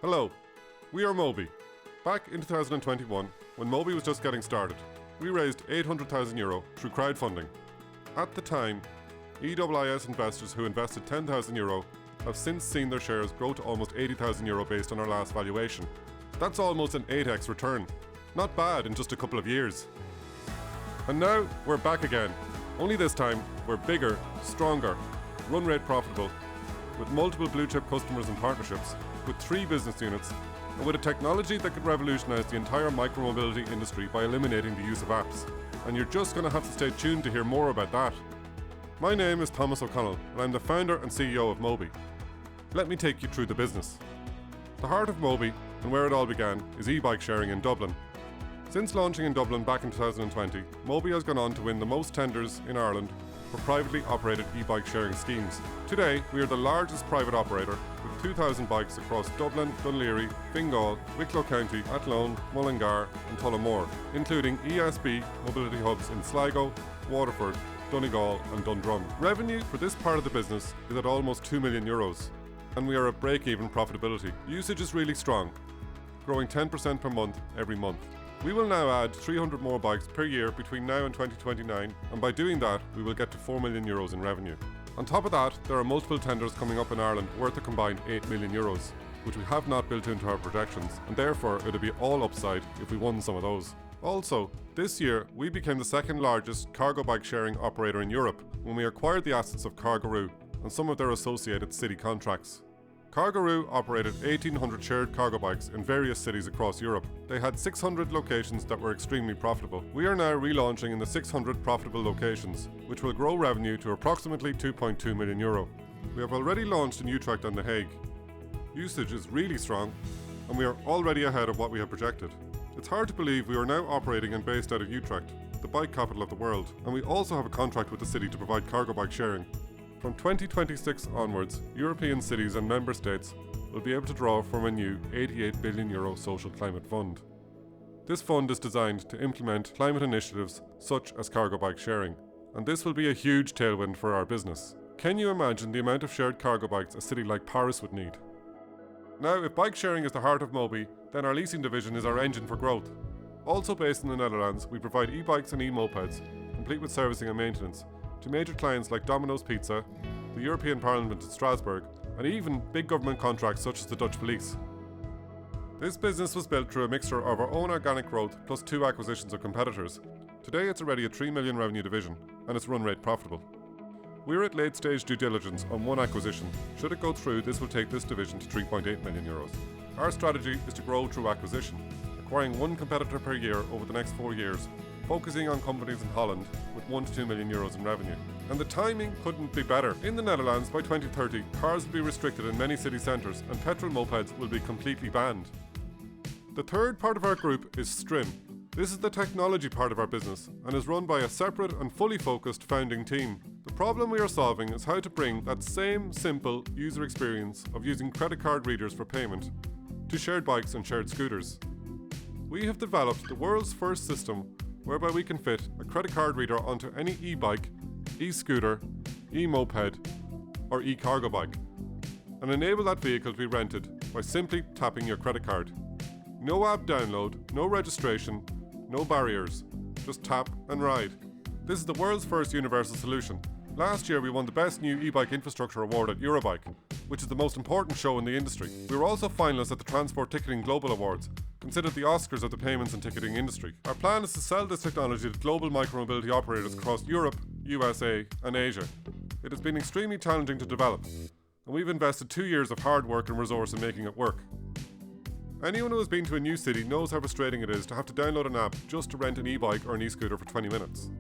Hello, we are Moby. Back in 2021, when Moby was just getting started, we raised €800,000 through crowdfunding. At the time, EIS investors who invested €10,000 have since seen their shares grow to almost €80,000 based on our last valuation. That's almost an 8x return. Not bad in just a couple of years. And now we're back again. Only this time, we're bigger, stronger, run rate profitable, with multiple blue chip customers and partnerships, with 3 business units, and with a technology that could revolutionize the entire micromobility industry by eliminating the use of apps. And you're just going to have to stay tuned to hear more about that. My name is Thomas O'Connell, and I'm the founder and CEO of Moby. Let me take you through the business. The heart of Moby, and where it all began, is e-bike sharing in Dublin. Since launching in Dublin back in 2020, Moby has gone on to win the most tenders in Ireland for privately operated e-bike sharing schemes. Today, we are the largest private operator with 2,000 bikes across Dublin, Dunleary, Fingal, Wicklow County, Athlone, Mullingar and Tullamore, including ESB mobility hubs in Sligo, Waterford, Donegal and Dundrum. Revenue for this part of the business is at almost €2 million, and we are at break-even profitability. Usage is really strong, growing 10% per month every month. We will now add 300 more bikes per year between now and 2029, and by doing that, we will get to €4 million in revenue. On top of that, there are multiple tenders coming up in Ireland worth a combined €8 million, which we have not built into our projections, and therefore it would be all upside if we won some of those. Also, this year, we became the second largest cargo bike sharing operator in Europe when we acquired the assets of Cargaroo and some of their associated city contracts. Cargaroo operated 1,800 shared cargo bikes in various cities across Europe. They had 600 locations that were extremely profitable. We are now relaunching in the 600 profitable locations, which will grow revenue to approximately €2.2 million. We have already launched in Utrecht and The Hague. Usage is really strong, and we are already ahead of what we have projected. It's hard to believe we are now operating and based out of Utrecht, the bike capital of the world, and we also have a contract with the city to provide cargo bike sharing. From 2026 onwards, European cities and member states will be able to draw from a new €88 billion social climate fund. This fund is designed to implement climate initiatives such as cargo bike sharing, and this will be a huge tailwind for our business. Can you imagine the amount of shared cargo bikes a city like Paris would need? Now, if bike sharing is the heart of Moby, then our leasing division is our engine for growth. Also based in the Netherlands, we provide e-bikes and e-mopeds, complete with servicing and maintenance, to major clients like Domino's Pizza, the European Parliament in Strasbourg, and even big government contracts such as the Dutch police. This business was built through a mixture of our own organic growth plus 2 acquisitions of competitors. Today it's already a €3 million revenue division, and it's run rate profitable. We're at late stage due diligence on 1 acquisition. Should it go through, this will take this division to €3.8 million. Our strategy is to grow through acquisition, acquiring 1 competitor per year over the next 4 years, focusing on companies in Holland with €1 to €2 million in revenue. And the timing couldn't be better. In the Netherlands, by 2030, cars will be restricted in many city centres and petrol mopeds will be completely banned. The third part of our group is Strim. This is the technology part of our business and is run by a separate and fully focused founding team. The problem we are solving is how to bring that same simple user experience of using credit card readers for payment to shared bikes and shared scooters. We have developed the world's first system whereby we can fit a credit card reader onto any e-bike, e-scooter, e-moped or e-cargo bike and enable that vehicle to be rented by simply tapping your credit card. No app download, no registration, no barriers, just tap and ride. This is the world's first universal solution. Last year we won the Best New E-Bike Infrastructure Award at Eurobike, which is the most important show in the industry. We were also finalists at the Transport Ticketing Global Awards, considered the Oscars of the payments and ticketing industry. Our plan is to sell this technology to global micromobility operators across Europe, USA and Asia. It has been extremely challenging to develop, and we've invested 2 years of hard work and resource in making it work. Anyone who has been to a new city knows how frustrating it is to have to download an app just to rent an e-bike or an e-scooter for 20 minutes.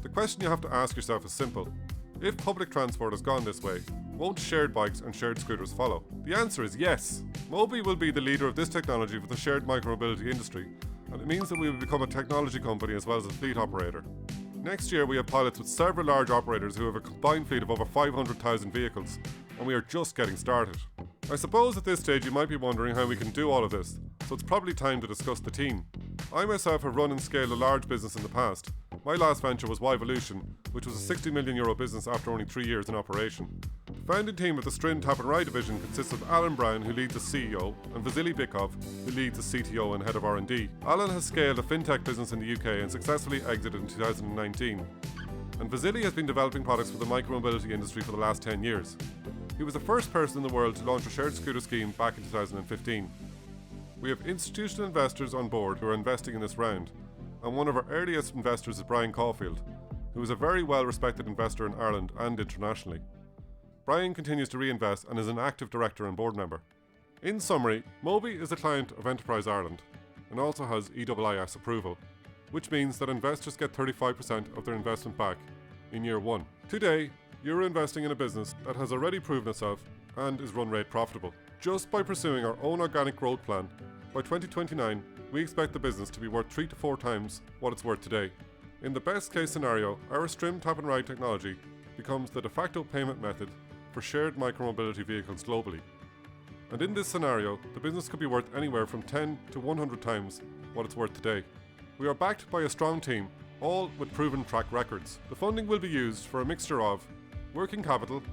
The question you have to ask yourself is simple. If public transport has gone this way, won't shared bikes and shared scooters follow? The answer is yes. Moby will be the leader of this technology for the shared micromobility industry, and it means that we will become a technology company as well as a fleet operator. Next year we have pilots with several large operators who have a combined fleet of over 500,000 vehicles, and we are just getting started. I suppose at this stage you might be wondering how we can do all of this, so it's probably time to discuss the team. I myself have run and scaled a large business in the past. My last venture was Yvolution, which was a €60 million business after only 3 years in operation. The The founding team of the Strim Tap and Ride division consists of Alan Brown, who leads as CEO, and Vasily Bykov, who leads as CTO and head of R&D. Alan has scaled a fintech business in the UK and successfully exited in 2019. And Vasily has been developing products for the micromobility industry for the last 10 years. He was the first person in the world to launch a shared scooter scheme back in 2015. We have institutional investors on board who are investing in this round, and one of our earliest investors is Brian Caulfield, who is a very well-respected investor in Ireland and internationally. Brian continues to reinvest and is an active director and board member. In summary, Moby is a client of Enterprise Ireland and also has EIS approval, which means that investors get 35% of their investment back in year one. Today, you're investing in a business that has already proven itself and is run rate profitable. Just by pursuing our own organic growth plan, by 2029, we expect the business to be worth 3 to 4 times what it's worth today. In the best case scenario, our Strim Tap and Ride technology becomes the de facto payment method for shared micromobility vehicles globally. And in this scenario, the business could be worth anywhere from 10 to 100 times what it's worth today. We are backed by a strong team, all with proven track records. The funding will be used for a mixture of working capital,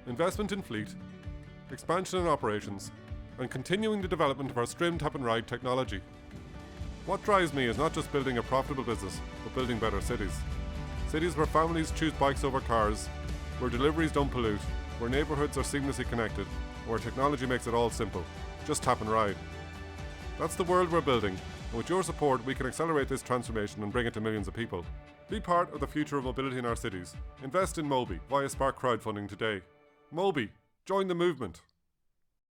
investment in fleet, expansion in operations, and continuing the development of our Strim Tap and Ride technology. What drives me is not just building a profitable business, but building better cities. Cities where families choose bikes over cars, where deliveries don't pollute, where neighbourhoods are seamlessly connected, and where technology makes it all simple. Just tap and ride. That's the world we're building, and with your support we can accelerate this transformation and bring it to millions of people. Be part of the future of mobility in our cities. Invest in Moby via Spark crowdfunding today. Moby, join the movement.